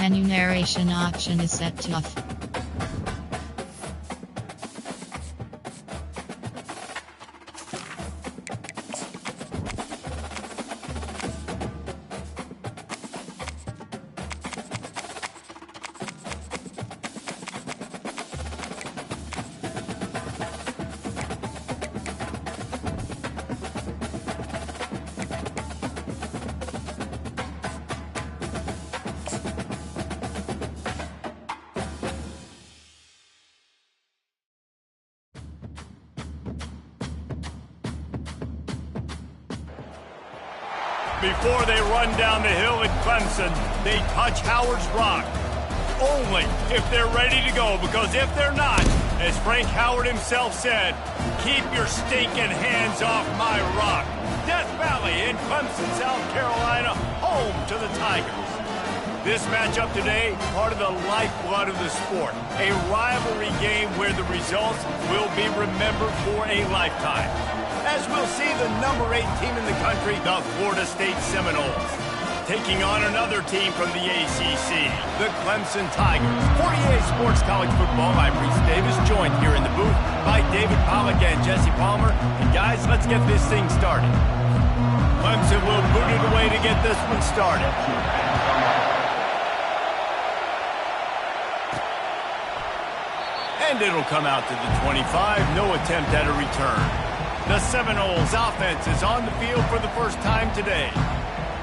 Remuneration auction is set to off. Before they run down the hill at Clemson, they touch Howard's Rock. Only if they're ready to go, because if they're not, as Frank Howard himself said, keep your stinking hands off my rock. Death Valley in Clemson, South Carolina, home to the Tigers. This matchup today, part of the lifeblood of the sport. A rivalry game where the results will be remembered for a lifetime. As we'll see the number 8 team in the country, the Florida State Seminoles, taking on another team from the ACC, the Clemson Tigers. 48 Sports College Football, I'm Reese Davis, joined here in the booth by David Pollack and Jesse Palmer. And guys, let's get this thing started. Clemson will boot it away to get this one started. And it'll come out to the 25, no attempt at a return. The Seminoles offense is on the field for the first time today.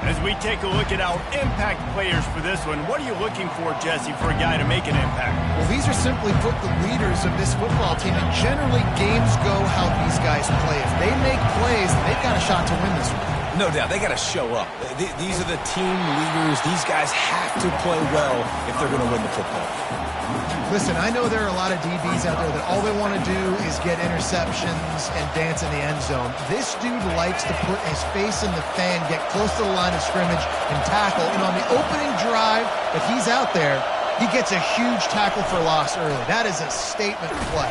As we take a look at our impact players for this one, what are you looking for, Jesse, for a guy to make an impact? Well, these are simply put the leaders of this football team, and generally games go how these guys play. If they make plays, they've got a shot to win this one. No doubt, they got to show up. These are the team leaders. These guys have to play well if they're going to win the football. Listen, I know there are a lot of DBs out there that all they want to do is get interceptions and dance in the end zone. This dude likes to put his face in the fan, get close to the line of scrimmage, and tackle. And on the opening drive that he's out there, he gets a huge tackle for loss early. That is a statement play.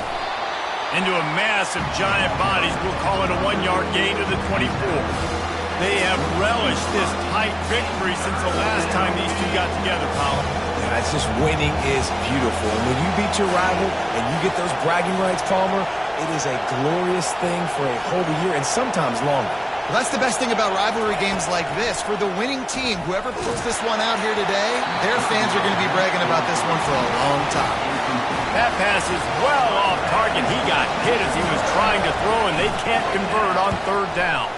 Into a mass of giant bodies, we'll call it a 1-yard gain to the 24. They have relished this tight victory since the last time these two got together, Colin. Yeah, it's just winning is beautiful. And when you beat your rival and you get those bragging rights, Palmer, it is a glorious thing for a whole year and sometimes longer. Well, that's the best thing about rivalry games like this. For the winning team, whoever pulls this one out here today, their fans are going to be bragging about this one for a long time. That pass is well off target. He got hit as he was trying to throw, and they can't convert on third down.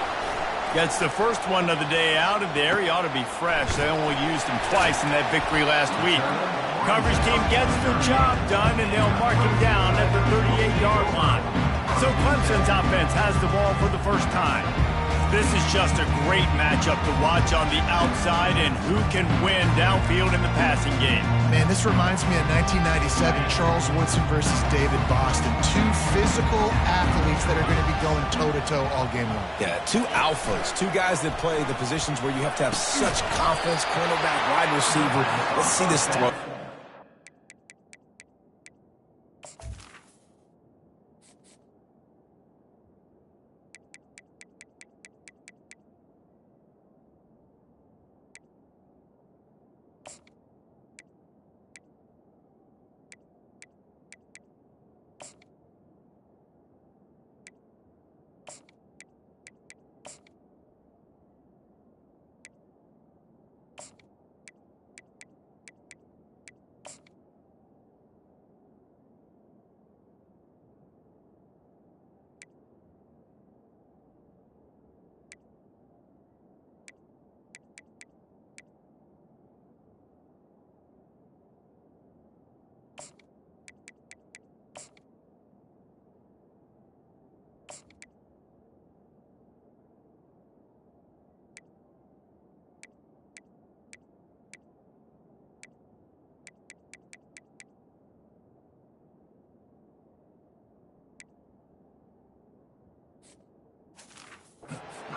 Gets the first one of the day out of there. He ought to be fresh. They only used him twice in that victory last week. Coverage team gets the job done, and they'll mark him down at the 38-yard line. So Clemson's offense has the ball for the first time. This is just a great matchup to watch on the outside, and who can win downfield in the passing game. Man, this reminds me of 1997, Charles Woodson versus David Boston. Two physical athletes that are going to be going toe-to-toe all game long. Yeah, two alphas, two guys that play the positions where you have to have such confidence, cornerback, wide receiver. Let's see this throw.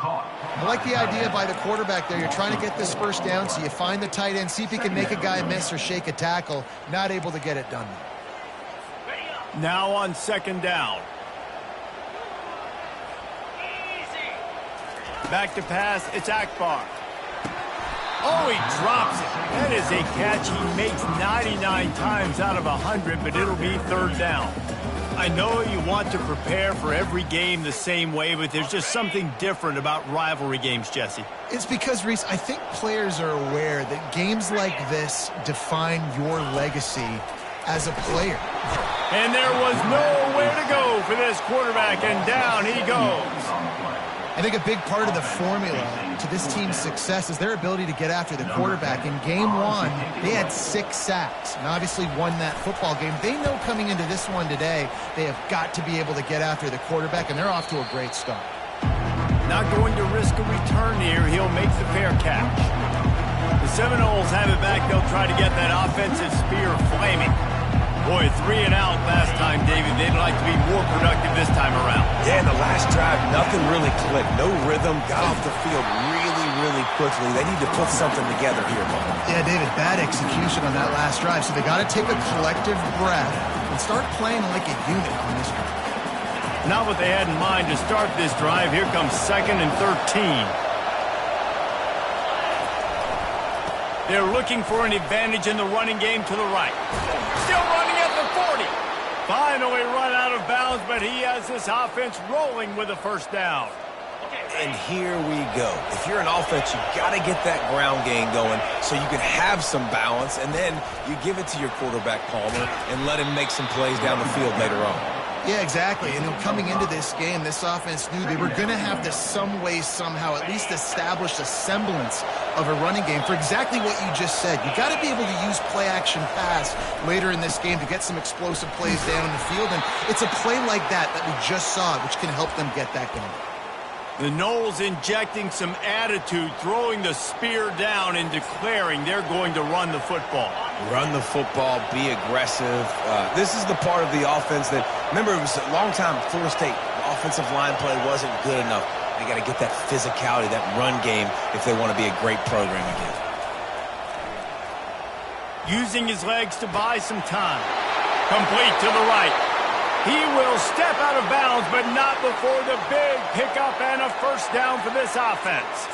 I like the idea by the quarterback there. You're trying to get this first down, so you find the tight end, see if he can make a guy miss or shake a tackle. Not able to get it done. Now on second down. Back to pass, it's Akbar. Oh, he drops it. That is a catch he makes 99 times out of 100, but it'll be third down. I know you want to prepare for every game the same way, but there's just something different about rivalry games, Jesse. It's because, Reese, I think players are aware that games like this define your legacy as a player. And there was nowhere to go for this quarterback, and down he goes. I think a big part of the formula to this team's success is their ability to get after the quarterback. In game one, they had 6 sacks and obviously won that football game. They know coming into this one today, they have got to be able to get after the quarterback, and they're off to a great start. Not going to risk a return here. He'll make the fair catch. The Seminoles have it back. They'll try to get that offensive spear flaming. Boy, 3 and out last time, David. They'd like to be more productive this time around. Yeah, in the last drive, nothing really clicked. No rhythm. Got off the field really quickly. They need to put something together here, Mom. Yeah, David, bad execution on that last drive. So they got to take a collective breath and start playing like a unit on this one. Not what they had in mind to start this drive. Here comes 2nd and 13. They're looking for an advantage in the running game to the right. Still running at the 40. Finally run out of bounds, but he has this offense rolling with a first down. And here we go. If you're an offense, you've got to get that ground game going so you can have some balance, and then you give it to your quarterback, Palmer, and let him make some plays down the field later on. Yeah, exactly. And coming into this game, this offense knew they were going to have to some way, somehow, at least establish a semblance of a running game for exactly what you just said. You got to be able to use play-action pass later in this game to get some explosive plays down in the field. And it's a play like that we just saw, which can help them get that going. The Noles injecting some attitude, throwing the spear down and declaring they're going to run the football. Run the football, be aggressive. This is the part of the offense that, remember, it was a long time, Florida State, the offensive line play wasn't good enough. They got to get that physicality, that run game, if they want to be a great program again. Using his legs to buy some time. Complete to the right. He will step out of bounds, but not before the big pickup and a first down for this offense.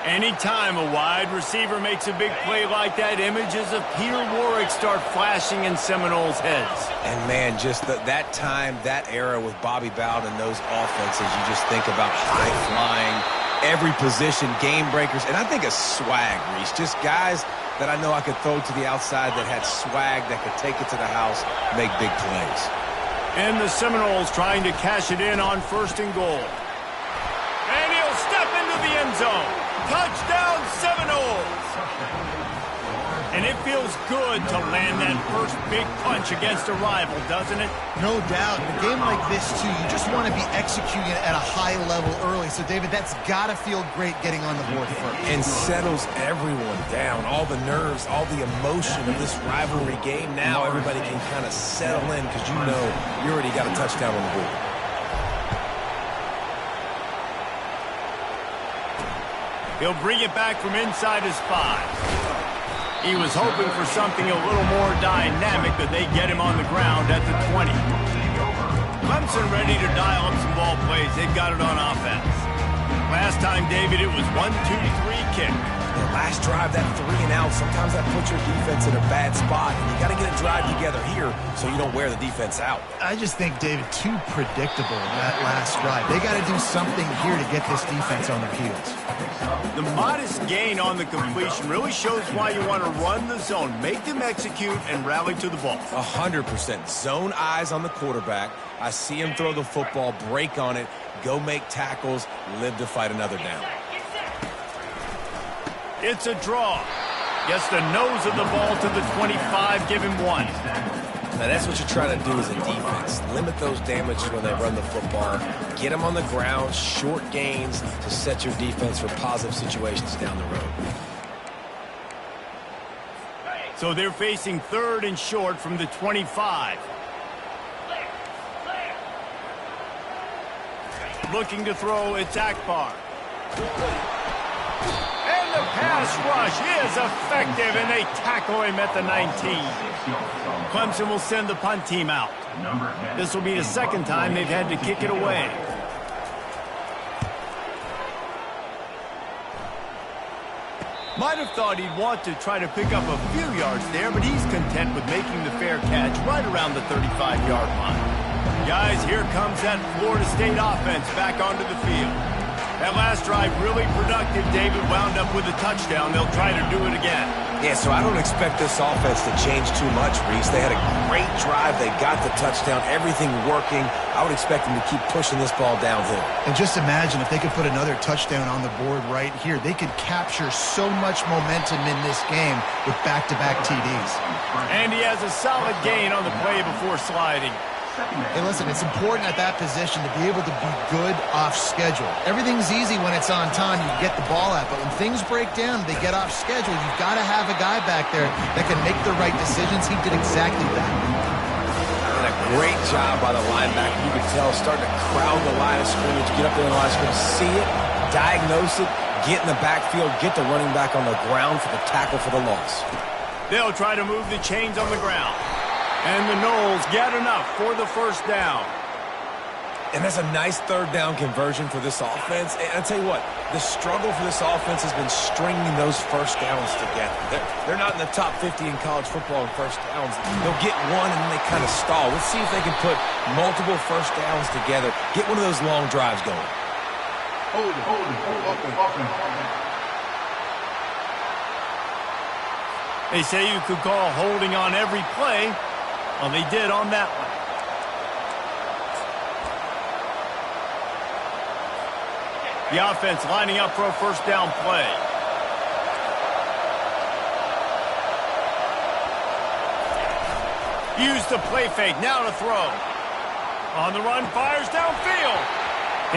Anytime a wide receiver makes a big play like that, images of Peter Warrick start flashing in Seminoles' heads. And, man, just that time, that era with Bobby Bowden and those offenses, you just think about high-flying, every position, game breakers, and I think of swag, Reese. Just guys that I know I could throw to the outside that had swag, that could take it to the house, make big plays. And the Seminoles trying to cash it in on 1st and goal. And he'll step into the end zone. Touchdown, Seminoles! And it feels good to land that first big punch against a rival, doesn't it? No doubt. In a game like this, too, you just want to be executing it at a high level early. So, David, that's got to feel great getting on the board first. And settles everyone down. All the nerves, all the emotion of this rivalry game. Now everybody can kind of settle in because you know you already got a touchdown on the board. He'll bring it back from inside his 5. He was hoping for something a little more dynamic, but they get him on the ground at the 20. Clemson ready to dial up some ball plays. They've got it on offense. Last time, David, it was 1-2-3 kick. The last drive, that 3 and out, sometimes that puts your defense in a bad spot. And you got to get a drive together here so you don't wear the defense out. I just think, David, too predictable that last drive. They got to do something here to get this defense on their heels. The modest gain on the completion really shows why you want to run the zone. Make them execute and rally to the ball. 100%. Zone eyes on the quarterback. I see him throw the football, break on it, go make tackles, live to fight another down. It's a draw. Gets the nose of the ball to the 25, give him 1. Now that's what you're trying to do as a defense. Limit those damages when they run the football. Get them on the ground, short gains to set your defense for positive situations down the road. So they're facing 3rd and short from the 25. Looking to throw, it's Akbar. And the pass rush is effective, and they tackle him at the 19. Clemson will send the punt team out. This will be the 2nd time they've had to kick it away. Might have thought he'd want to try to pick up a few yards there, but he's content with making the fair catch right around the 35-yard line. Guys, here comes that Florida State offense back onto the field. That last drive really productive. David wound up with a touchdown. They'll try to do it again. Yeah, so I don't expect this offense to change too much, Reese. They had a great drive. They got the touchdown. Everything working. I would expect them to keep pushing this ball downhill. And just imagine if they could put another touchdown on the board right here. They could capture so much momentum in this game with back-to-back TDs. And he has a solid gain on the play before sliding. Hey, listen, it's important at that position to be able to be good off schedule. Everything's easy when it's on time. You get the ball out. But when things break down, they get off schedule. You've got to have a guy back there that can make the right decisions. He did exactly that. And a great job by the linebacker. You could tell starting to crowd the line of scrimmage, get up there in the line of scrimmage, see it, diagnose it, get in the backfield, get the running back on the ground for the tackle for the loss. They'll try to move the chains on the ground. And the Noles get enough for the first down. And that's a nice third down conversion for this offense. And I'll tell you what, the struggle for this offense has been stringing those first downs together. They're not in the top 50 in college football in first downs. They'll get one and then they kind of stall. Let's see if they can put multiple first downs together. Get one of those long drives going. Hold it. They say you could call holding on every play. Well, they did on that one. The offense lining up for a first down play. Use the play fake. Now to throw. On the run, fires downfield.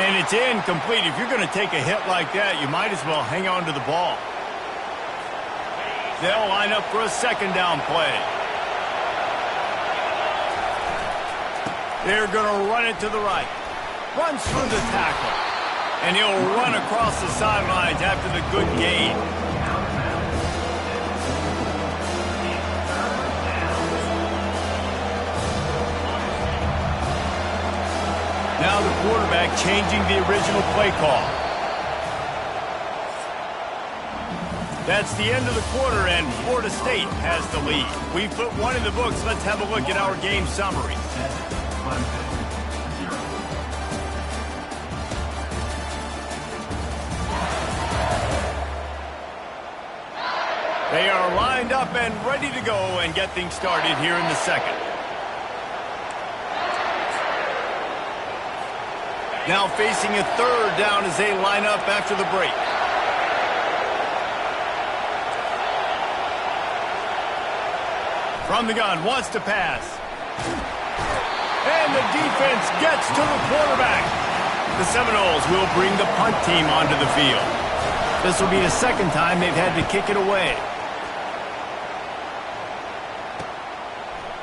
And it's incomplete. If you're going to take a hit like that, you might as well hang on to the ball. They'll line up for a second down play. They're going to run it to the right. Runs through the tackle. And he'll run across the sidelines after the good gain. Now the quarterback changing the original play call. That's the end of the quarter, and Florida State has the lead. We've put one in the books. Let's have a look at our game summary. They are lined up and ready to go and get things started here in the second. Now facing a third down as they line up after the break. From the gun, wants to pass. And the defense gets to the quarterback. The Seminoles will bring the punt team onto the field. This will be the second time they've had to kick it away.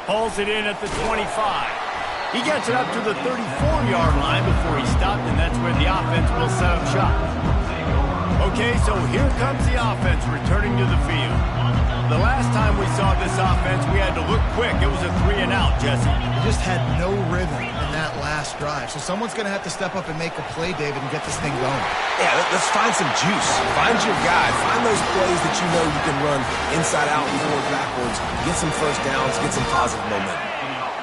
Pulls it in at the 25. He gets it up to the 34-yard line before he stopped, and that's where the offense will set up shop. Okay, so here comes the offense returning to the field. The last time we saw this offense, we had to look quick. It was a 3-and-out, Jesse. They just had no rhythm in that last drive. So someone's going to have to step up and make a play, David, and get this thing going. Yeah, let's find some juice. Find your guy. Find those plays that you know you can run inside out and forward backwards. Get some first downs. Get some positive momentum.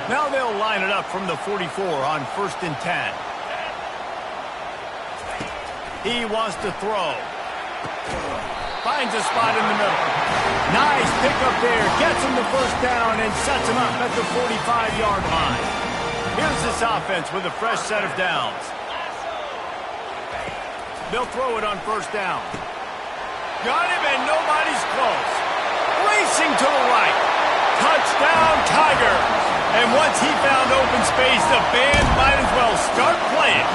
Now they'll line it up from the 44 on 1st and 10. He wants to throw. Finds a spot in the middle. Nice pickup there. Gets him the first down and sets him up at the 45-yard line. Here's this offense with a fresh set of downs. They'll throw it on first down. Got him and nobody's close. Racing to the right. Touchdown, Tiger. And once he found open space, the band might as well start playing.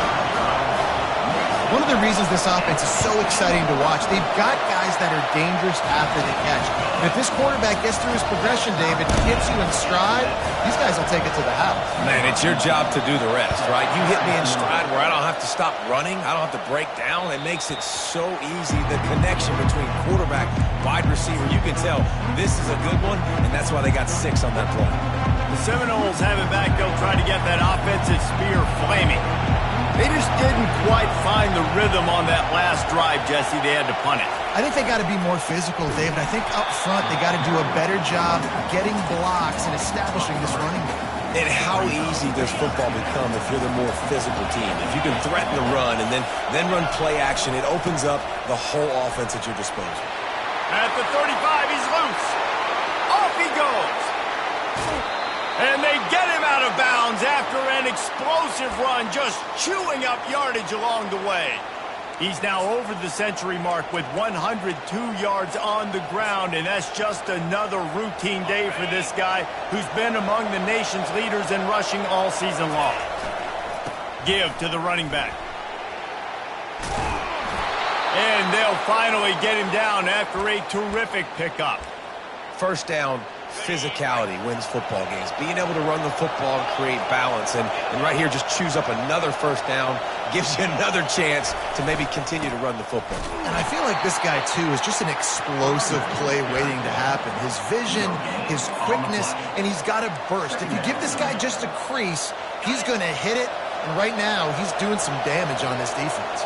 One of the reasons this offense is so exciting to watch, they've got guys that are dangerous after the catch. And if this quarterback gets through his progression, David, gets you in stride, these guys will take it to the house. Man, it's your job to do the rest, right? You hit me in stride where I don't have to stop running. I don't have to break down. It makes it so easy. The connection between quarterback, wide receiver, you can tell this is a good one, and that's why they got 6 on that play. The Seminoles have it back. They'll try to get that offensive spear flaming. They just didn't quite find the rhythm on that last drive, Jesse. They had to punt it. I think they got to be more physical, David. I think up front they got to do a better job getting blocks and establishing this running game. And how easy does football become if you're the more physical team? If you can threaten the run and then run play action, it opens up the whole offense at your disposal. At the 35, he's loose. Off he goes. And they get him out of bounds after an explosive run, just chewing up yardage along the way. He's now over the century mark with 102 yards on the ground, and that's just another routine day for this guy who's been among the nation's leaders in rushing all season long. Give to the running back. And they'll finally get him down after a terrific pickup. First down, physicality wins football games. Being able to run the football and create balance. And right here, just choose up another first down, gives you another chance to maybe continue to run the football. And I feel like this guy, too, is just an explosive play waiting to happen. His vision, his quickness, and he's got a burst. If you give this guy just a crease, he's going to hit it. And right now, he's doing some damage on this defense.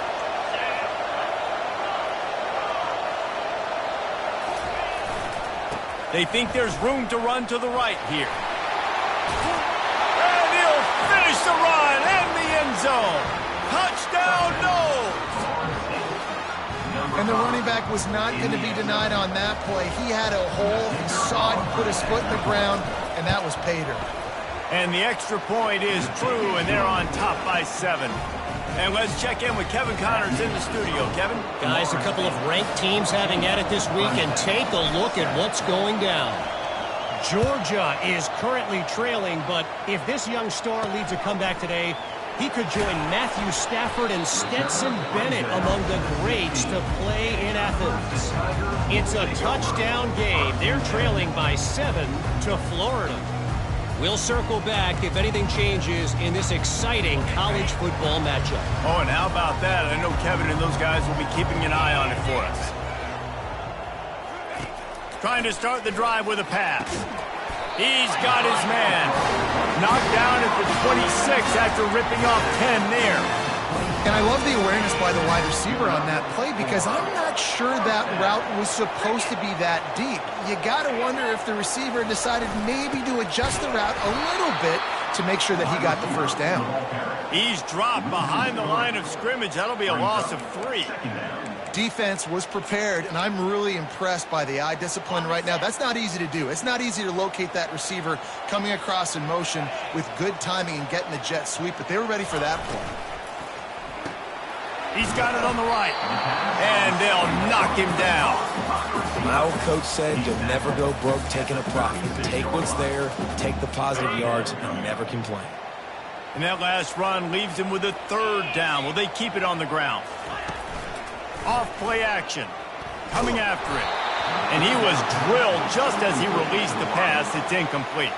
They think there's room to run to the right here. And he'll finish the run in the end zone. Touchdown, Noles! And the running back was not going to be denied on that play. He had a hole, he saw it, he put his foot in the ground, and that was pay dirt. And the extra point is true, and they're on top by 7. And let's check in with Kevin Connors in the studio. Kevin? Guys, a couple of ranked teams having at it this week, and take a look at what's going down. Georgia is currently trailing, but if this young star leads a comeback today, he could join Matthew Stafford and Stetson Bennett among the greats to play in Athens. It's a touchdown game. They're trailing by 7 to Florida. We'll circle back if anything changes in this exciting college football matchup. Oh, and how about that? I know Kevin and those guys will be keeping an eye on it for us. Trying to start the drive with a pass. He's got his man. Knocked down at the 26 after ripping off 10 there. And I love the awareness by the wide receiver on that play because I'm not sure that route was supposed to be that deep. You got to wonder if the receiver decided maybe to adjust the route a little bit to make sure that he got the first down. He's dropped behind the line of scrimmage. That'll be a loss of 3. Defense was prepared, and I'm really impressed by the eye discipline right now. That's not easy to do. It's not easy to locate that receiver coming across in motion with good timing and getting the jet sweep, but they were ready for that play. He's got it on the right, and they'll knock him down. My old coach said you'll never go broke taking a profit. Take what's there, take the positive yards, and never complain. And that last run leaves him with a 3rd down. Will they keep it on the ground? Off play action. Coming after it. And he was drilled just as he released the pass. It's incomplete.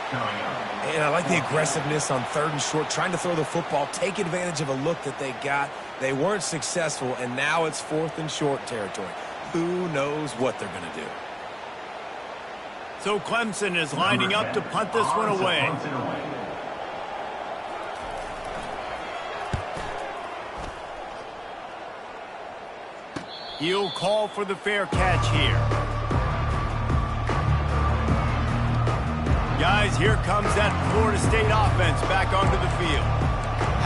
And I like the aggressiveness on 3rd and short, trying to throw the football, take advantage of a look that they got. They weren't successful, and now it's 4th and short territory. Who knows what they're going to do? So Clemson is lining up to punt this one away. He'll call for the fair catch here. Guys, here comes that Florida State offense back onto the field.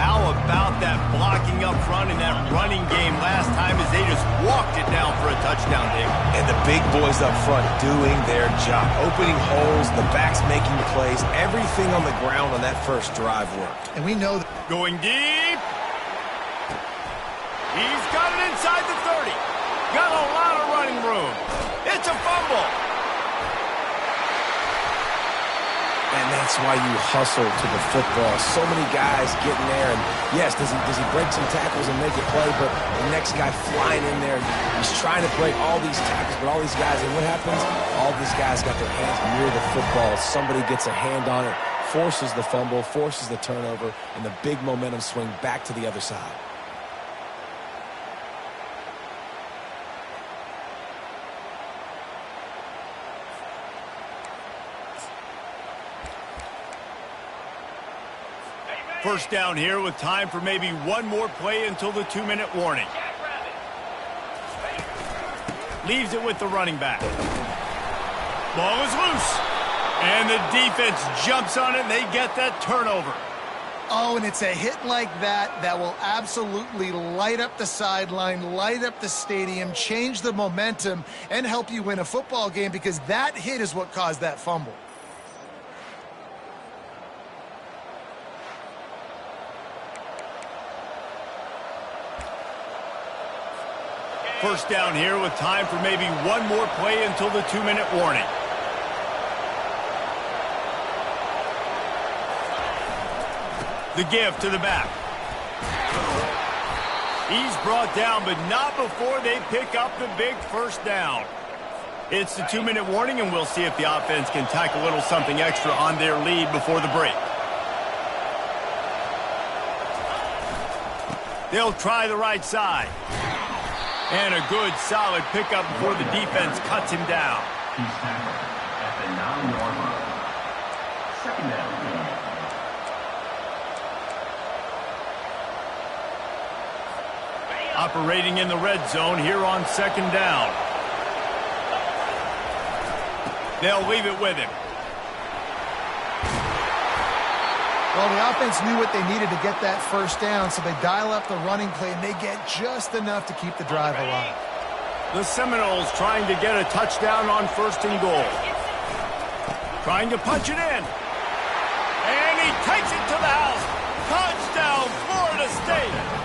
How about that blocking up front and that running game last time as they just walked it down for a touchdown, David? And the big boys up front doing their job. Opening holes, the backs making plays. Everything on the ground on that first drive worked. And we know that going deep. He's got it inside the 30. Got a lot of running room. It's a fumble. And that's why you hustle to the football. So many guys getting there, and yes, does he break some tackles and make a play, but the next guy flying in there, he's trying to break all these tackles, but all these guys, and what happens? All these guys got their hands near the football. Somebody gets a hand on it, forces the fumble, forces the turnover, and the big momentum swing back to the other side. First down here with time for maybe one more play until the 2-minute warning. Leaves it with the running back. Ball is loose. And the defense jumps on it, and they get that turnover. Oh, and it's a hit like that that will absolutely light up the sideline, light up the stadium, change the momentum, and help you win a football game, because that hit is what caused that fumble. First down here with time for maybe one more play until the 2-minute warning. The give to the back. He's brought down, but not before they pick up the big first down. It's the 2-minute warning, and we'll see if the offense can tack a little something extra on their lead before the break. They'll try the right side. And a good, solid pickup before the defense cuts him down. He's tackled at the 9-yard line. Second down. Operating in the red zone here on second down. They'll leave it with him. Well, the offense knew what they needed to get that first down, so they dial up the running play, and they get just enough to keep the drive alive. The Seminoles trying to get a touchdown on first and goal. Trying to punch it in. And he takes it to the house. Touchdown, Florida State.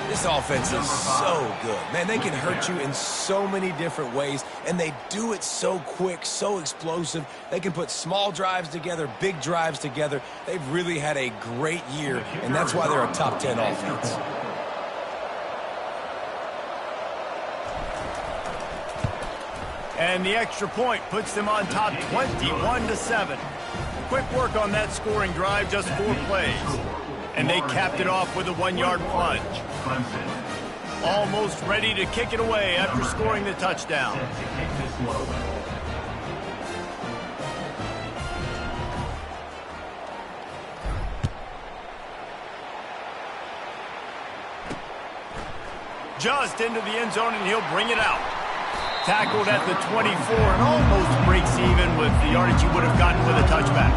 This offense is so good. Man, they can hurt you in so many different ways, and they do it so quick, so explosive. They can put small drives together, big drives together. They've really had a great year, and that's why they're a top 10 offense. And the extra point puts them on top 21-7. Quick work on that scoring drive, just 4 plays. And they capped it off with a 1-yard plunge. Almost ready to kick it away after scoring the touchdown. Just into the end zone, and he'll bring it out. Tackled at the 24 and almost breaks even with the yardage he would have gotten with a touchback.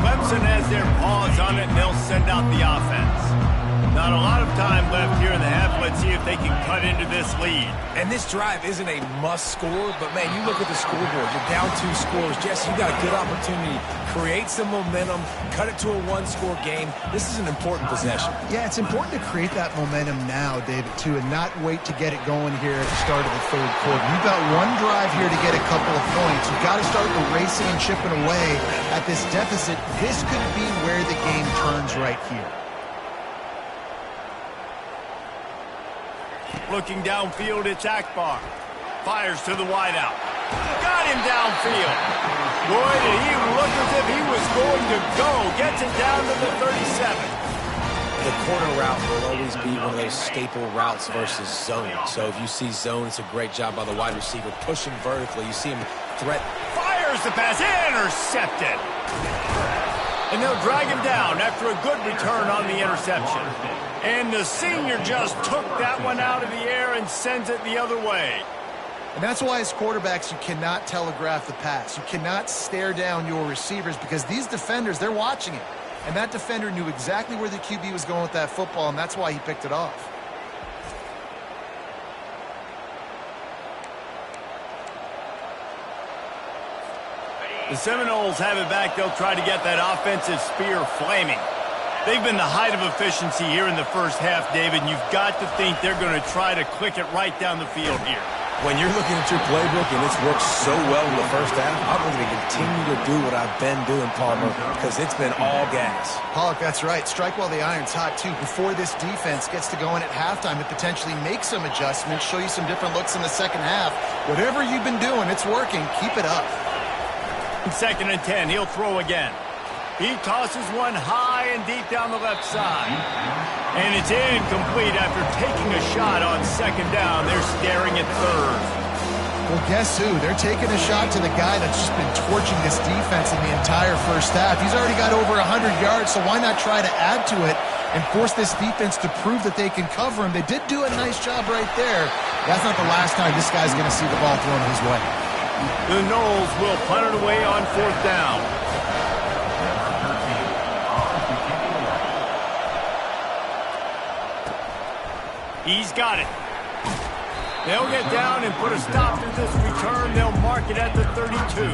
Clemson has their paws on it, and they'll send out the offense. Not a lot of time left here in the half. Let's see if they can cut into this lead. And this drive isn't a must score, but, man, you look at the scoreboard. You're down 2 scores. Jesse, you got a good opportunity. Create some momentum. Cut it to a 1-score game. This is an important possession. Yeah, it's important to create that momentum now, David, too, and not wait to get it going here at the start of the third quarter. You've got one drive here to get a couple of points. You've got to start racing and chipping away at this deficit. This could be where the game turns right here. Looking downfield, it's Akbar. Fires to the wideout. Got him downfield. Boy, did he look as if he was going to go. Gets it down to the 37. The corner route will always be one of those staple routes versus zone. So if you see zone, it's a great job by the wide receiver pushing vertically. You see him threaten. Fires the pass. Intercepted. And they'll drag him down after a good return on the interception. And the senior just took that one out of the air and sends it the other way. And that's why as quarterbacks, you cannot telegraph the pass. You cannot stare down your receivers, because these defenders, they're watching it. And that defender knew exactly where the QB was going with that football, and that's why he picked it off. The Seminoles have it back. They'll try to get that offensive spear flaming. They've been the height of efficiency here in the first half, David, and you've got to think they're going to try to click it right down the field here. When you're looking at your playbook and it's worked so well in the first half, I'm going to continue to do what I've been doing, Palmer, because it's been all gas. Pollock, that's right. Strike while the iron's hot, too. Before this defense gets to going at halftime, to potentially make some adjustments, show you some different looks in the second half. Whatever you've been doing, it's working. Keep it up. 2nd and 10, he'll throw again. He tosses one high and deep down the left side. And it's incomplete after taking a shot on 2nd down. They're staring at 3rd. Well, guess who? They're taking a shot to the guy that's just been torching this defense in the entire first half. He's already got over 100 yards, so why not try to add to it and force this defense to prove that they can cover him? They did do a nice job right there. That's not the last time this guy's going to see the ball thrown his way. The Noles will punt it away on 4th down. He's got it. They'll get down and put a stop to this return. They'll mark it at the 32.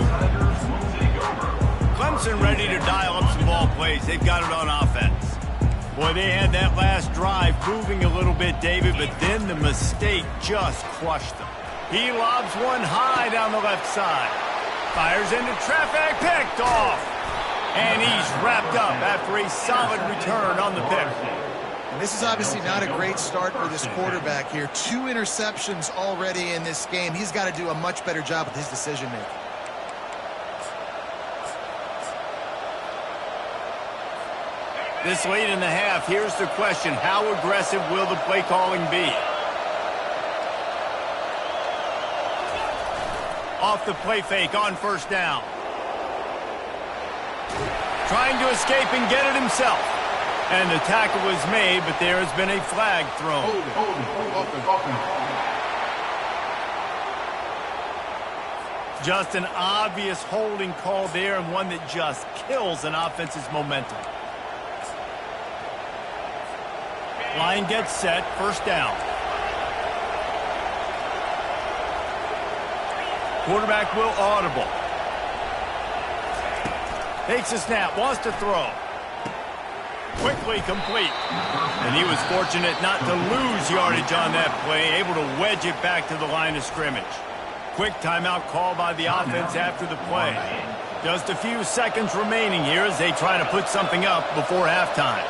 Clemson ready to dial up some ball plays. They've got it on offense. Boy, they had that last drive moving a little bit, David, but then the mistake just crushed them. He lobs one high down the left side. Fires into traffic, picked off. And he's wrapped up after a solid return on the pick. And this is obviously not a great start for this quarterback here. 2 interceptions already in this game. He's got to do a much better job with his decision-making. This late in the half, here's the question. How aggressive will the play calling be? Off the play fake on 1st down. Trying to escape and get it himself. And the tackle was made, but there has been a flag thrown. Just an obvious holding call there, and one that just kills an offense's momentum. Line gets set, 1st down. Quarterback will audible. Takes a snap, wants to throw. Quickly complete. And he was fortunate not to lose yardage on that play, able to wedge it back to the line of scrimmage. Quick timeout call by the offense after the play. Just a few seconds remaining here as they try to put something up before halftime.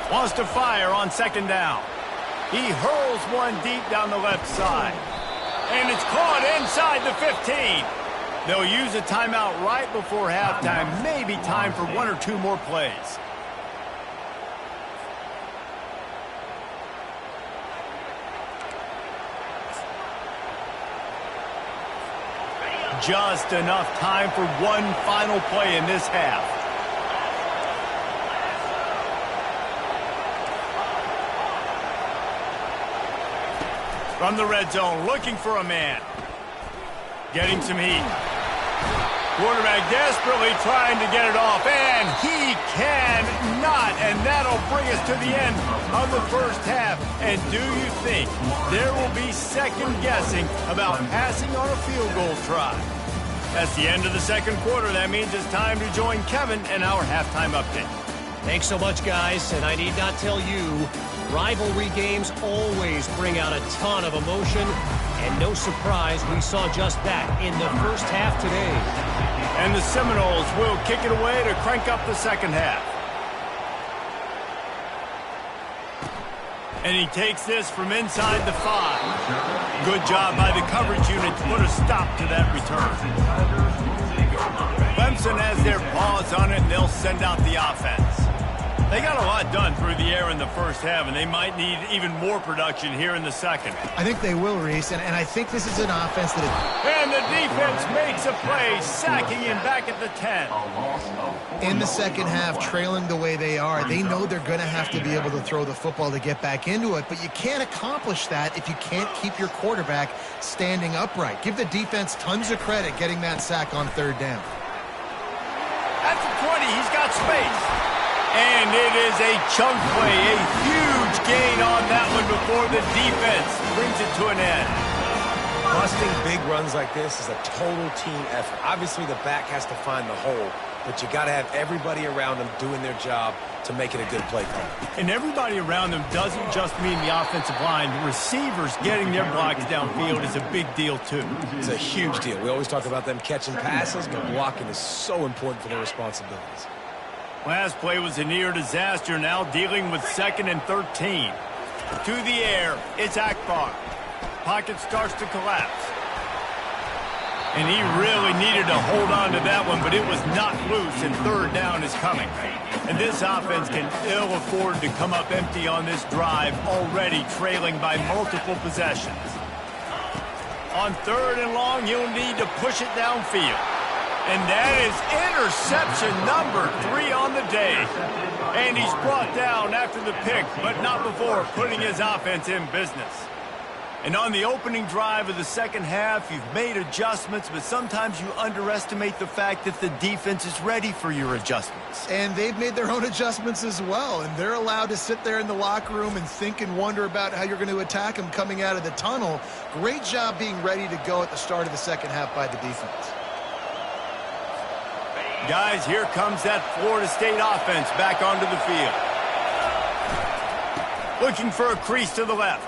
Wants to fire on 2nd down. He hurls one deep down the left side. And it's caught inside the 15. They'll use a timeout right before halftime. Maybe time for 1 or 2 more plays. Just enough time for one final play in this half. From the red zone, looking for a man. Getting some heat. Quarterback desperately trying to get it off, and he cannot, and that'll bring us to the end of the first half. And do you think there will be second guessing about passing on a field goal try? That's the end of the second quarter. That means it's time to join Kevin in our halftime update. Thanks so much, guys, and I need not tell you, rivalry games always bring out a ton of emotion, and no surprise we saw just that in the first half today. And the Seminoles will kick it away to crank up the second half. And he takes this from inside the 5. Good job by the coverage unit to put a stop to that return. Clemson has their paws on it, and they'll send out the offense. They got a lot done through the air in the first half, and they might need even more production here in the second. I think they will, Reese, and I think this is an offense that... And the defense makes a play, sacking him back at the 10. In the second half, trailing the way they are, they know they're going to have to be able to throw the football to get back into it, but you can't accomplish that if you can't keep your quarterback standing upright. Give the defense tons of credit getting that sack on 3rd down. At the 20, he's got space. And it is a chunk play, a huge gain on that one before the defense brings it to an end. Busting big runs like this is a total team effort. Obviously, the back has to find the hole, but you got to have everybody around them doing their job to make it a good play call. And everybody around them doesn't just mean the offensive line. The receivers getting their blocks downfield is a big deal, too. It's a huge deal. We always talk about them catching passes, but blocking is so important for their responsibilities. Last play was a near disaster, now dealing with 2nd and 13. To the air, it's Akbar. Pocket starts to collapse. And he really needed to hold on to that one, but it was knocked loose, and third down is coming. And this offense can ill afford to come up empty on this drive, already trailing by multiple possessions. On third and long, he'll need to push it downfield. And that is interception number 3 on the day. And he's brought down after the pick, but not before putting his offense in business. And on the opening drive of the second half, you've made adjustments, but sometimes you underestimate the fact that the defense is ready for your adjustments. And they've made their own adjustments as well, and they're allowed to sit there in the locker room and think and wonder about how you're going to attack them coming out of the tunnel. Great job being ready to go at the start of the second half by the defense. Guys, here comes that Florida State offense back onto the field. Looking for a crease to the left.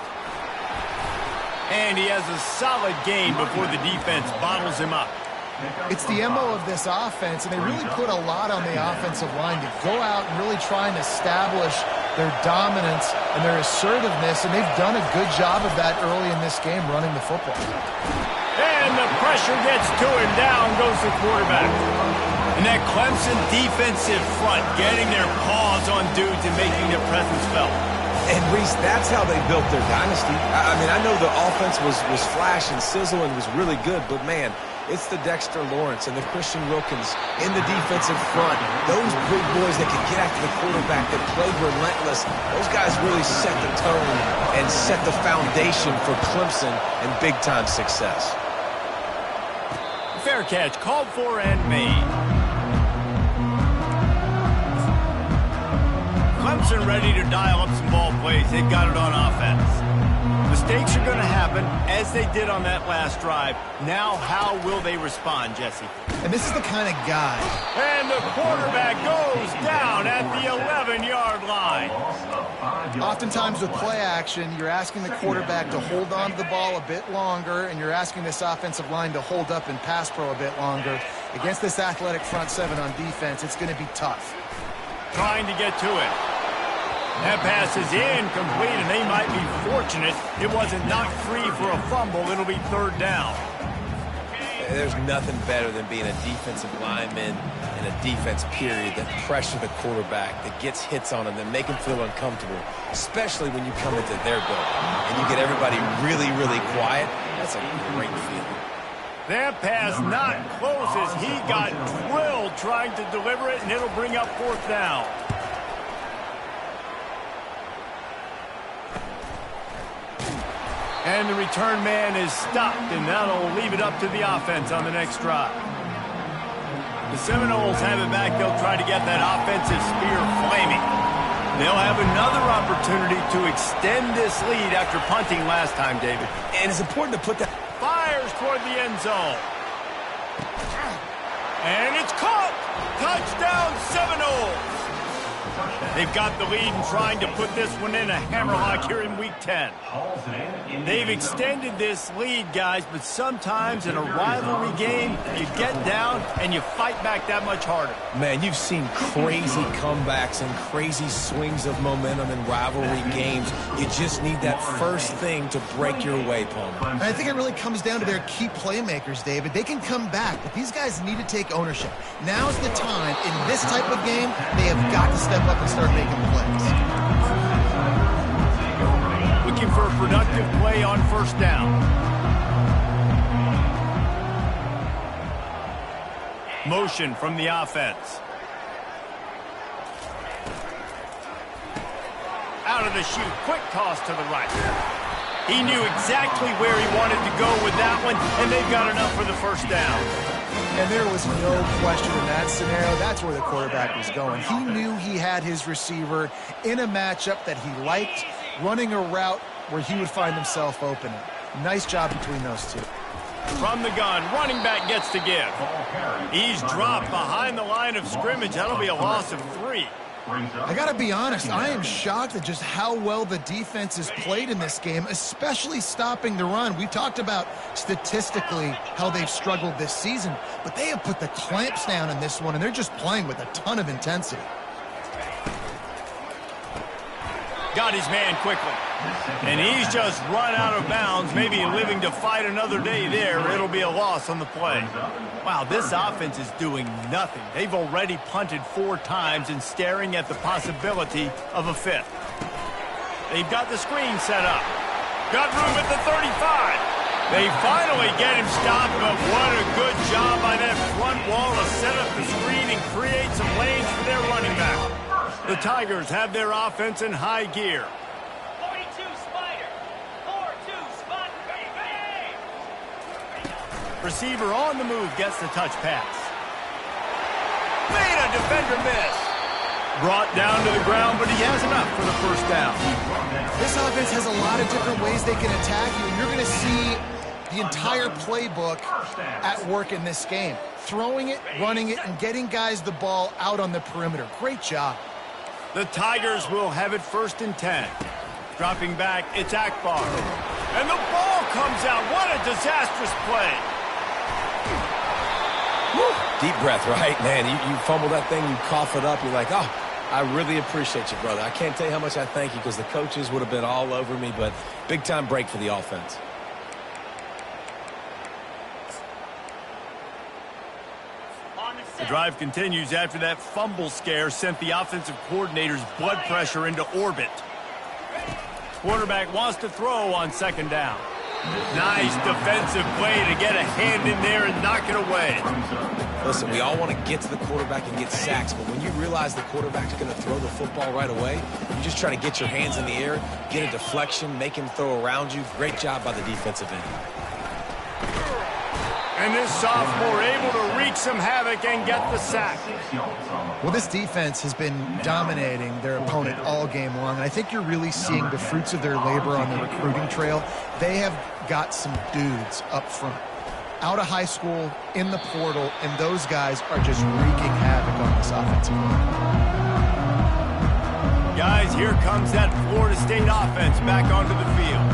And he has a solid gain before the defense bottles him up. It's the MO of this offense, and they really put a lot on the offensive line to go out and really try and establish their dominance and their assertiveness, and they've done a good job of that early in this game running the football. And the pressure gets to him. Down goes the quarterback. And that Clemson defensive front getting their paws on dudes and making their presence felt. And, Reese, that's how they built their dynasty. I mean, I know the offense was flash and sizzle and was really good, but, man, it's the Dexter Lawrence and the Christian Wilkins in the defensive front. Those big boys that can get after the quarterback, that played relentless, those guys really set the tone and set the foundation for Clemson and big-time success. Fair catch, called for and made. Clemson ready to dial up some ball plays. They've got it on offense. Mistakes are going to happen, as they did on that last drive. Now, how will they respond, Jesse? And this is the kind of guy. And the quarterback goes down at the 11-yard line. Oftentimes with play action, you're asking the quarterback to hold on to the ball a bit longer, and you're asking this offensive line to hold up and pass pro a bit longer. Against this athletic front seven on defense, it's going to be tough. Trying to get to it. That pass is incomplete, and they might be fortunate it wasn't knocked free for a fumble. It'll be third down. There's nothing better than being a defensive lineman in a defense period that pressure the quarterback, that gets hits on him, that make him feel uncomfortable, especially when you come into their building and you get everybody really, really quiet. That's a great feeling. That pass not close as he got drilled trying to deliver it, and it'll bring up fourth down. And the return man is stopped, and that'll leave it up to the offense on the next drive. The Seminoles have it back. They'll try to get that offensive spear flaming. They'll have another opportunity to extend this lead after punting last time, David. And it's important to put that... Fires toward the end zone. And it's caught. Touchdown, Seminoles. They've got the lead and trying to put this one in a hammerlock here in Week 10. They've extended this lead, guys, but sometimes in a rivalry game, you get down and you fight back that much harder. Man, you've seen crazy comebacks and crazy swings of momentum in rivalry games. You just need that first thing to break your way, Palmer. And I think it really comes down to their key playmakers, David. They can come back, but these guys need to take ownership. Now's the time. In this type of game, they have got to step up and start making plays. Looking for a productive play on first down. Motion from the offense. Out of the chute, quick toss to the right. He knew exactly where he wanted to go with that one, and they've got enough for the first down. And there was no question in that scenario. That's where the quarterback was going. He knew he had his receiver in a matchup that he liked, running a route where he would find himself open. Nice job between those two. From the gun, running back gets to give. He's dropped behind the line of scrimmage. That'll be a loss of 3. I got to be honest, I am shocked at just how well the defense has played in this game, especially stopping the run. We talked about statistically how they've struggled this season, but they have put the clamps down in this one, and they're just playing with a ton of intensity. Got his man quickly. And he's just run out of bounds, maybe living to fight another day there. It'll be a loss on the play. Wow, this offense is doing nothing. They've already punted 4 times and staring at the possibility of a 5th. They've got the screen set up. Got room at the 35. They finally get him stopped, but what a good job by that front wall to set up the screen and create some lanes for their running back. The Tigers have their offense in high gear. 42 Spider. 4-2 spot. Hey! Receiver on the move gets the touch pass. Made a defender miss. Brought down to the ground, but he has enough for the first down. This offense has a lot of different ways they can attack you, and you're going to see the entire playbook at work in this game. Throwing it, running it, and getting guys the ball out on the perimeter. Great job. The Tigers will have it 1st and 10. Dropping back, it's Akbar. And the ball comes out. What a disastrous play. Woo. Deep breath, right? Man, you fumble that thing, you cough it up, you're like, oh, I really appreciate you, brother. I can't tell you how much I thank you because the coaches would have been all over me, but big-time break for the offense. The drive continues after that fumble scare sent the offensive coordinator's blood pressure into orbit. Quarterback wants to throw on 2nd down. Nice defensive play to get a hand in there and knock it away. Listen, we all want to get to the quarterback and get sacks, but when you realize the quarterback's going to throw the football right away, you just try to get your hands in the air, get a deflection, make him throw around you. Great job by the defensive end. And this sophomore able to wreak some havoc and get the sack. Well, this defense has been dominating their opponent all game long, and I think you're really seeing the fruits of their labor on the recruiting trail. They have got some dudes up front, out of high school, in the portal, and those guys are just wreaking havoc on this offensive line. Guys, here comes that Florida State offense back onto the field.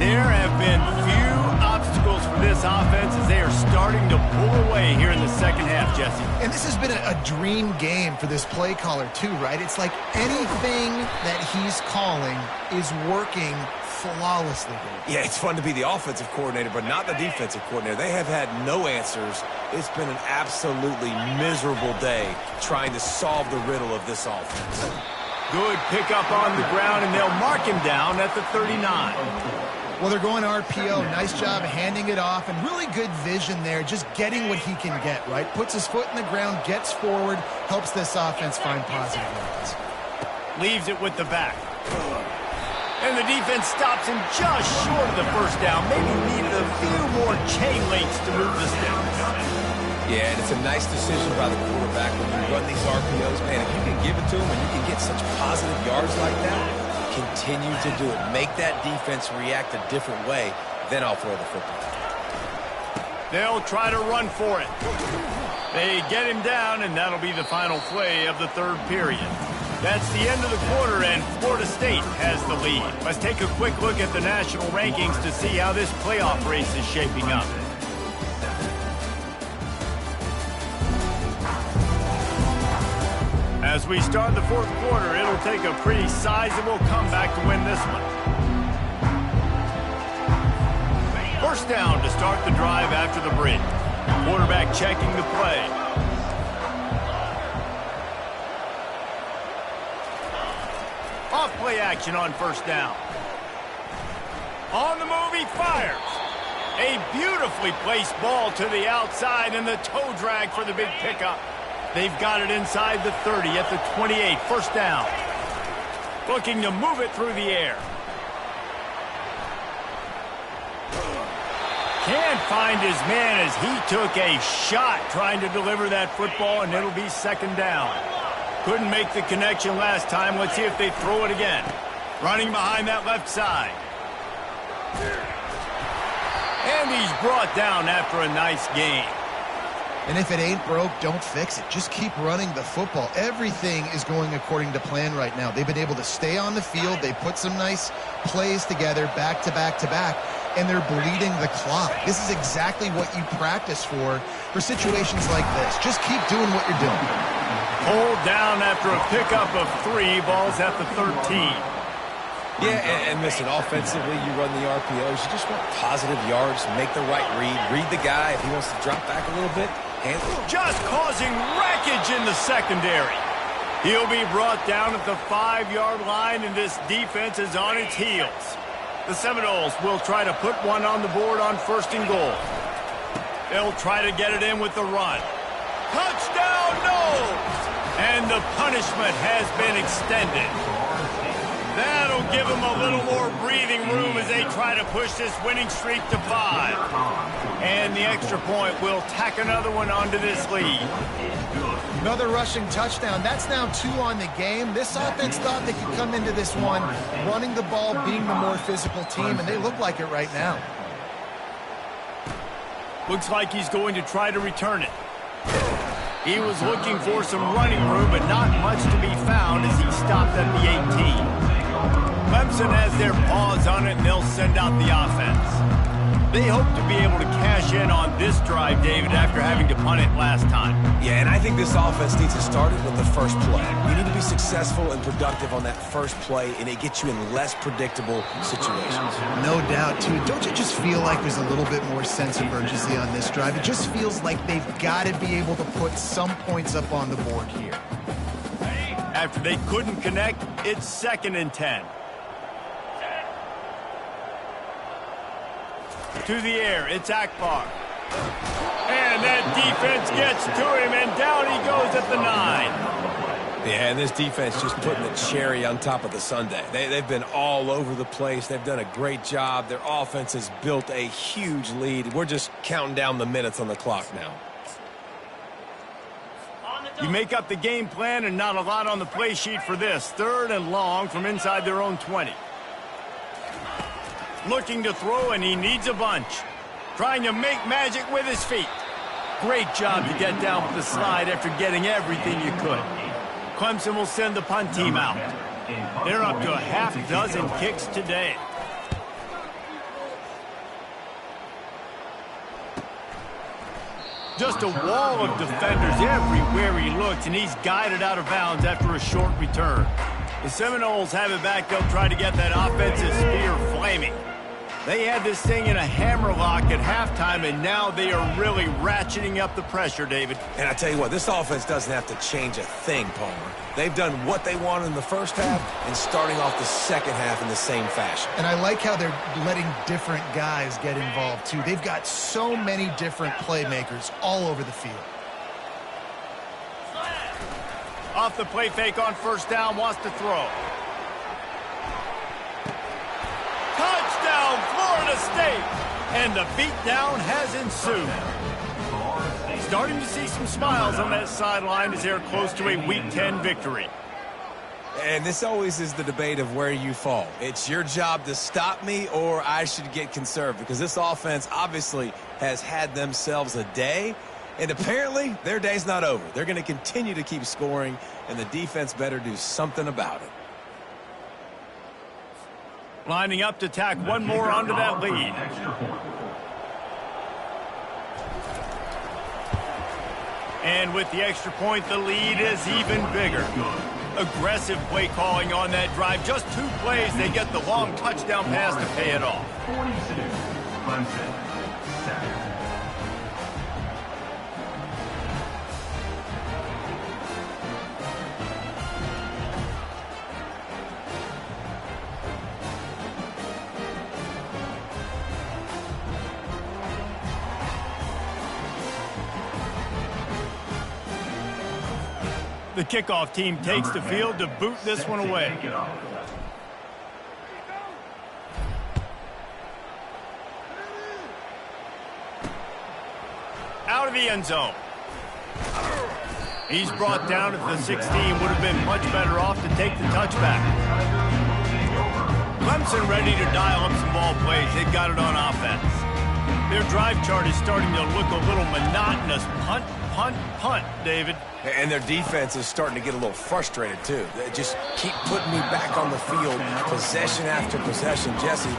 There have been few obstacles for this offense as they are starting to pull away here in the 2nd half, Jesse. And this has been a dream game for this play caller too, right? It's like anything that he's calling is working flawlessly. Yeah, it's fun to be the offensive coordinator, but not the defensive coordinator. They have had no answers. It's been an absolutely miserable day trying to solve the riddle of this offense. Good pickup on the ground, and they'll mark him down at the 39. Well, they're going RPO. Nice job handing it off, and really good vision there, just getting what he can get, right? Puts his foot in the ground, gets forward, helps this offense find positive yards. Leaves it with the back. And the defense stops him just short of the first down. Maybe needed a few more chain links to move the sticks. Yeah, and it's a nice decision by the quarterback when you run these RPOs. Man, if you can give it to him and you can get such positive yards like that, continue to do it. Make that defense react a different way, then I'll throw the football. They'll try to run for it. They get him down, and that'll be the final play of the 3rd period. That's the end of the quarter, and Florida State has the lead. Let's take a quick look at the national rankings to see how this playoff race is shaping up. As we start the 4th quarter, it'll take a pretty sizable comeback to win this one. 1st down to start the drive after the break. Quarterback checking the play. Off play action on 1st down. On the move, he fires. A beautifully placed ball to the outside, and the toe drag for the big pickup. They've got it inside the 30 at the 28. 1st down. Looking to move it through the air. Can't find his man as he took a shot trying to deliver that football, and it'll be 2nd down. Couldn't make the connection last time. Let's see if they throw it again. Running behind that left side. And he's brought down after a nice gain. And if it ain't broke, don't fix it. Just keep running the football. Everything is going according to plan right now. They've been able to stay on the field. They put some nice plays together back to back to back, and they're bleeding the clock. This is exactly what you practice for situations like this. Just keep doing what you're doing. Hold down after a pickup of 3. Balls at the 13. Yeah, and listen, offensively, you run the RPOs. You just want positive yards, make the right read the guy. If he wants to drop back a little bit, handle it. Just causing wreckage in the secondary. He'll be brought down at the 5-yard line, and this defense is on its heels. The Seminoles will try to put one on the board on 1st and goal. They'll try to get it in with the run. Touchdown, Noles! And the punishment has been extended. That'll give them a little more breathing room as they try to push this winning streak to 5. And the extra point will tack another one onto this lead. Another rushing touchdown. That's now 2 on the game. This offense thought they could come into this one running the ball, being the more physical team, and they look like it right now. Looks like he's going to try to return it. He was looking for some running room, but not much to be found as he stopped at the 18. Clemson has their paws on it, and they'll send out the offense. They hope to be able to cash in on this drive, David, after having to punt it last time. Yeah, and I think this offense needs to start it with the first play. You need to be successful and productive on that first play, and it gets you in less predictable situations. No doubt, too. Don't you just feel like there's a little bit more sense of urgency on this drive? It just feels like they've got to be able to put some points up on the board here. After they couldn't connect, it's 2nd and 10. To the air, it's Akbar. And that defense gets to him, and down he goes at the 9. Yeah, and this defense just putting the cherry on top of the sundae. They've been all over the place. They've done a great job. Their offense has built a huge lead. We're just counting down the minutes on the clock now. You make up the game plan and not a lot on the play sheet for this. 3rd and long from inside their own 20. Looking to throw, and he needs a bunch. Trying to make magic with his feet. Great job to get down with the slide after getting everything you could. Clemson will send the punt team out. They're up to a half-dozen kicks today. Just a wall of defenders everywhere he looks, and he's guided out of bounds after a short return. The Seminoles have it back. They'll try to get that offensive spear flaming. They had this thing in a hammerlock at halftime, and now they are really ratcheting up the pressure, David. And I tell you what, this offense doesn't have to change a thing, Palmer. They've done what they wanted in the first half and starting off the second half in the same fashion. And I like how they're letting different guys get involved, too. They've got so many different playmakers all over the field. Off the play fake on 1st down, wants to throw. Touchdown, Florida State! And the beatdown has ensued. Starting to see some smiles on that sideline as they're close to a Week 10 victory. And this always is the debate of where you fall. It's your job to stop me, or I should get conserved, because this offense obviously has had themselves a day, and apparently their day's not over. They're going to continue to keep scoring, and the defense better do something about it. Lining up to tack one more onto that lead. And with the extra point, the lead is even bigger. Aggressive play calling on that drive. Just 2 plays, they get the long touchdown pass to pay it off. 42, Clemson, 7. The kickoff team takes the field to boot this one away. Out of the end zone. He's brought down at the 16. Would have been much better off to take the touchback. Clemson ready to dial up some ball plays. They've got it on offense. Their drive chart is starting to look a little monotonous. Punt, punt, punt, David. And their defense is starting to get a little frustrated, too. They just keep putting me back on the field, possession after possession. Jesse,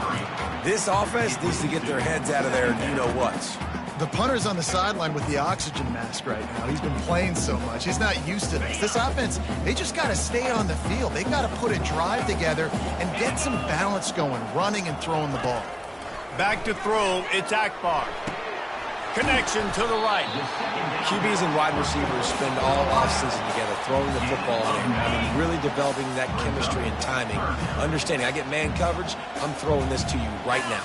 this offense needs to get their heads out of there, you-know-whats. The punter's on the sideline with the oxygen mask right now. He's been playing so much. He's not used to this. This offense, they just got to stay on the field. They got to put a drive together and get some balance going, running and throwing the ball. Back to throw, it's Akbar. Connection to the right. QBs and wide receivers spend all offseason together throwing the football in. I mean, really developing that chemistry and timing. Understanding, I get man coverage, I'm throwing this to you right now.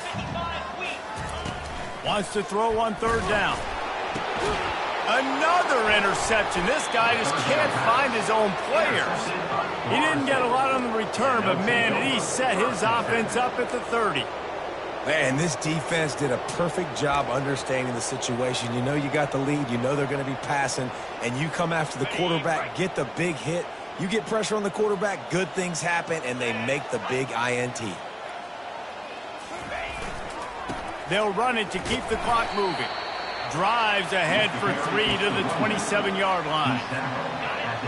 Wants to throw on third down. Another interception. This guy just can't find his own players. He didn't get a lot on the return, but man, he set his offense up at the 30. Man, this defense did a perfect job understanding the situation. You know you got the lead. You know they're going to be passing. And you come after the quarterback, get the big hit. You get pressure on the quarterback, good things happen, and they make the big INT. They'll run it to keep the clock moving. Drives ahead for 3 to the 27-yard line.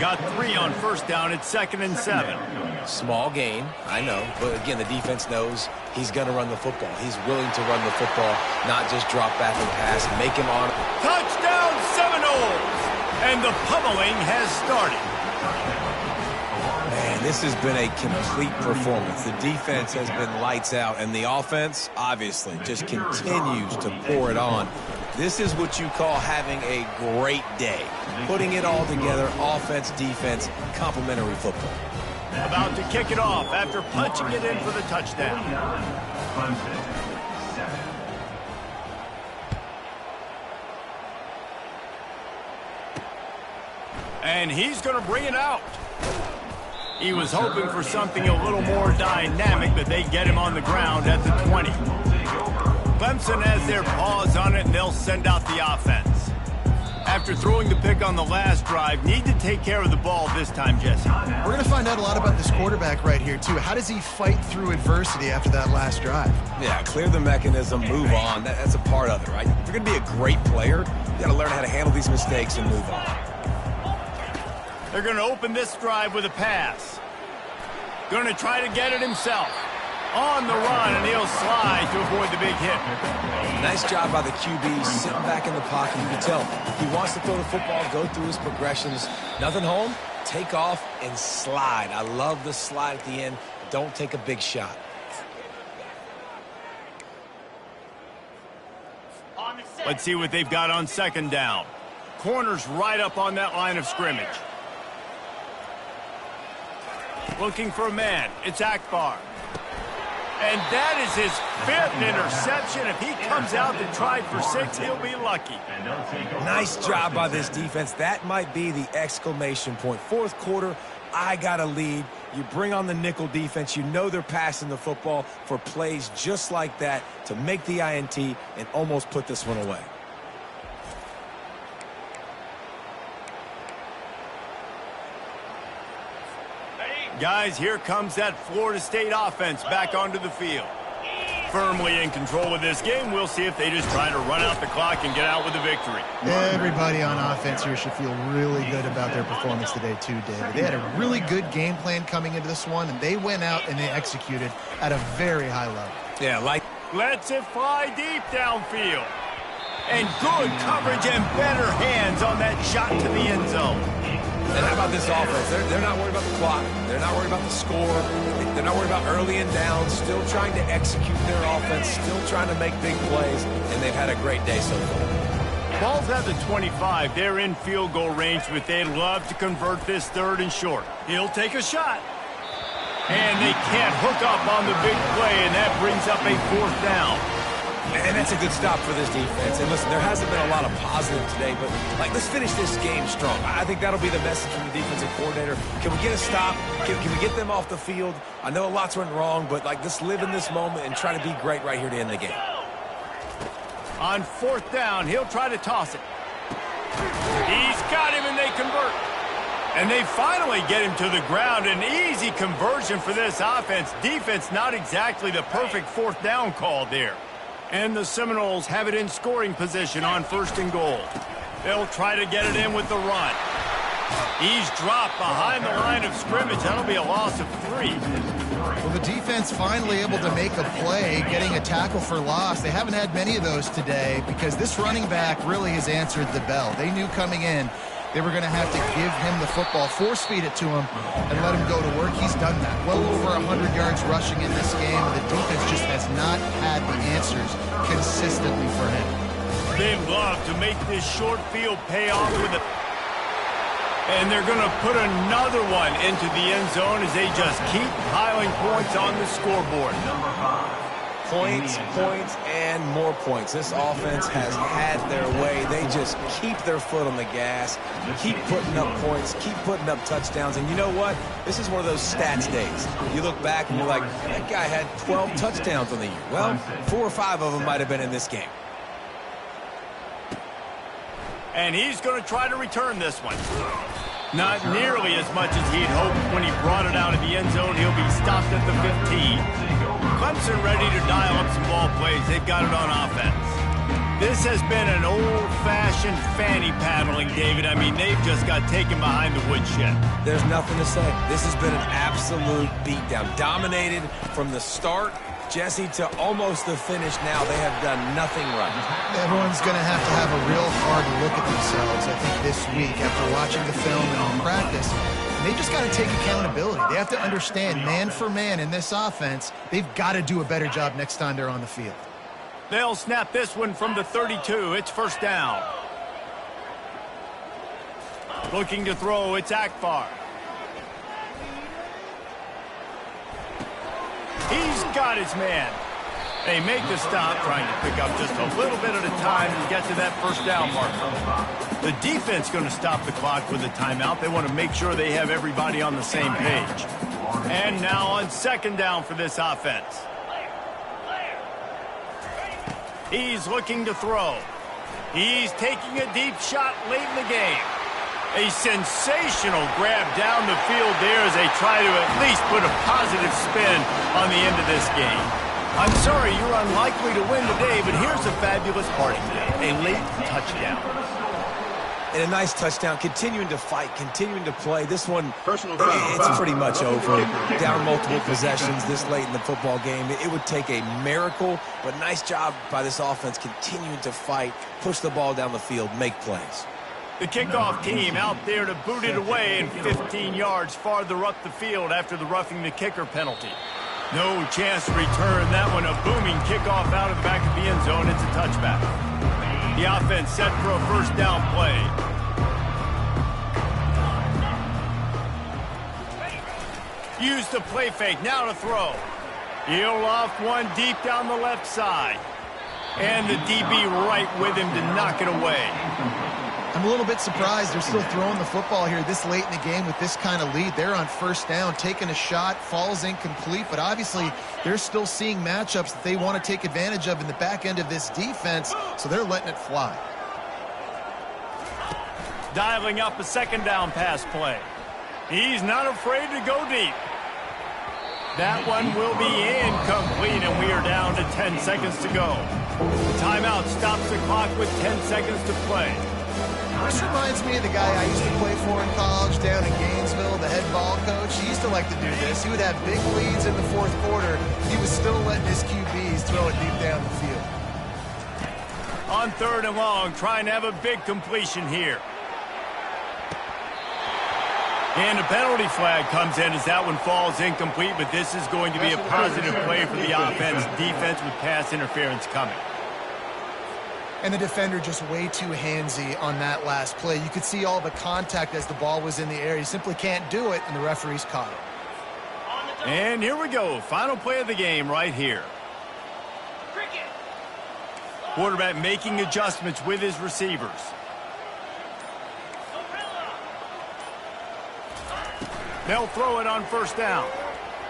Got 3 on first down. It's 2nd and 7. Small gain, I know. But, again, the defense knows he's going to run the football. He's willing to run the football, not just drop back and pass and make him on. Touchdown Seminoles! And the pummeling has started. Man, this has been a complete performance. The defense has been lights out, and the offense, obviously, just continues to pour it on. This is what you call having a great day. Putting it all together, offense, defense, complementary football. About to kick it off after punching it in for the touchdown. And he's going to bring it out. He was hoping for something a little more dynamic, but they get him on the ground at the 20. Clemson has their paws on it, and they'll send out the offense. After throwing the pick on the last drive, need to take care of the ball this time, Jesse. We're going to find out a lot about this quarterback right here, too. How does he fight through adversity after that last drive? Yeah, clear the mechanism, move on. That's a part of it, right? If you're going to be a great player, you got to learn how to handle these mistakes and move on. They're going to open this drive with a pass. Going to try to get it himself. On the run, and he'll slide to avoid the big hit. Nice job by the QB, sitting back in the pocket. You can tell he wants to throw the football, go through his progressions. Nothing home, take off and slide. I love the slide at the end. Don't take a big shot. Let's see what they've got on 2nd down. Corner's right up on that line of scrimmage. Looking for a man. It's Akbar. And that is his 5th interception. If he comes out and tried for 6, he'll be lucky. Nice job by this defense. That might be the exclamation point. 4th quarter, I got a lead. You bring on the nickel defense. You know they're passing the football for plays just like that to make the INT and almost put this one away. Guys, here comes that Florida State offense back onto the field. Firmly in control of this game. We'll see if they just try to run out the clock and get out with a victory. Everybody on offense here should feel really good about their performance today, too, David. They had a really good game plan coming into this one, and they went out and they executed at a very high level. Yeah, like... Lets it fly deep downfield. And good coverage and better hands on that shot to the end zone. And how about this offense? They're not worried about the clock. They're not worried about the score. They're not worried about early and down. Still trying to execute their offense. Still trying to make big plays. And they've had a great day so far. Ball's at the 25. They're in field goal range, but they'd love to convert this 3rd and short. He'll take a shot. And they can't hook up on the big play, and that brings up a 4th down. And that's a good stop for this defense. And listen, there hasn't been a lot of positive today, but let's finish this game strong. I think that'll be the message from the defensive coordinator. Can we get a stop? Can we get them off the field? I know lots went wrong, but let's live in this moment and try to be great right here to end the game. On 4th down, he'll try to toss it. He's got him, and they convert. And they finally get him to the ground. An easy conversion for this offense. Defense, not exactly the perfect 4th down call there. And the Seminoles have it in scoring position on 1st and goal. They'll try to get it in with the run. He's dropped behind the line of scrimmage. That'll be a loss of 3. Well, the defense finally able to make a play, getting a tackle for loss. They haven't had many of those today because this running back really has answered the bell. They knew coming in they were going to have to give him the football, force-feed it to him, and let him go to work. He's done that. Well over 100 yards rushing in this game, and the defense just has not had the answers consistently for him. They love to make this short field pay off with it. And they're going to put another one into the end zone as they just keep piling points on the scoreboard. Points, points, and more points. This offense has had their way. They just keep their foot on the gas, keep putting up points, keep putting up touchdowns. And you know what? This is one of those stats days. You look back and you're like, that guy had 12 touchdowns on the year. Well, 4 or 5 of them might have been in this game. And he's going to try to return this one. Not nearly as much as he'd hoped when he brought it out of the end zone. He'll be stopped at the 15. Clemson ready to dial up some ball plays. They've got it on offense. This has been an old-fashioned fanny paddling, David. I mean, they've just got taken behind the woodshed. There's nothing to say. This has been an absolute beatdown. Dominated from the start, Jesse, to almost the finish now. They have done nothing right. Everyone's going to have a real hard look at themselves, I think, this week after watching the film and on practice. And they just got to take accountability. They have to understand, man for man in this offense, they've got to do a better job next time they're on the field. They'll snap this one from the 32. It's first down. Looking to throw, it's Akbar. He's got his man. They make the stop, trying to pick up just a little bit at a time to get to that first down marker. The defense going to stop the clock with a timeout. They want to make sure they have everybody on the same page. And now on second down for this offense. He's looking to throw. He's taking a deep shot late in the game. A sensational grab down the field there as they try to at least put a positive spin on the end of this game. I'm sorry you're unlikely to win today, but here's a fabulous parting game. A late touchdown. And a nice touchdown, continuing to fight, continuing to play. This one, it's pretty much over. Down multiple possessions this late in the football game. It would take a miracle, but nice job by this offense continuing to fight, push the ball down the field, make plays. The kickoff team out there to boot it away and 15 yards farther up the field after the roughing the kicker penalty. No chance to return that one. A booming kickoff out of the back of the end zone. It's a touchback. The offense set for a first down play. Use the play fake. Now to throw. He'll loft one deep down the left side. And the DB right with him to knock it away. I'm a little bit surprised they're still throwing the football here this late in the game with this kind of lead. They're on first down, taking a shot, falls incomplete, but obviously they're still seeing matchups that they want to take advantage of in the back end of this defense, so they're letting it fly. Dialing up a second down pass play. He's not afraid to go deep. That one will be incomplete, and we are down to 10 seconds to go. Timeout stops the clock with 10 seconds to play. This reminds me of the guy I used to play for in college down in Gainesville, the head ball coach. He used to like to do this. He would have big leads in the fourth quarter. He was still letting his QBs throw it deep down the field. On third and long, trying to have a big completion here. And a penalty flag comes in as that one falls incomplete, but this is going to be a positive play for the offense. Defense with pass interference coming. And the defender just way too handsy on that last play. You could see all the contact as the ball was in the air. He simply can't do it, and the referees caught it. And here we go. Final play of the game right here. Quarterback making adjustments with his receivers. They'll throw it on first down.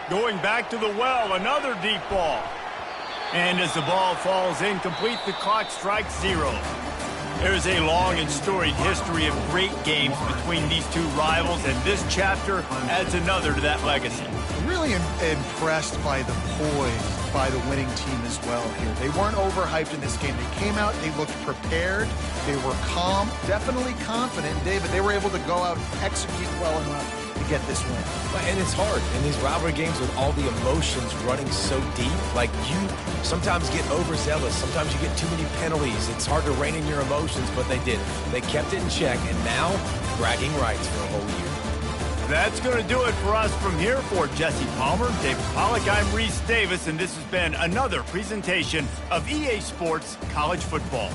Going back to the well, another deep ball. And as the ball falls incomplete, the clock strikes 0. There's a long and storied history of great games between these two rivals, and this chapter adds another to that legacy. Really impressed by the poise by the winning team as well here. They weren't overhyped in this game. They came out, they looked prepared, they were calm, definitely confident, David. They were able to go out and execute well enough to get this win. And it's hard in these rivalry games with all the emotions running so deep. Like, you sometimes get overzealous. Sometimes you get too many penalties. It's hard to rein in your emotions, but they did. They kept it in check, and now bragging rights for a whole year. That's going to do it for us from here. For Jesse Palmer, David Pollack, I'm Reese Davis, and this has been another presentation of EA Sports College Football.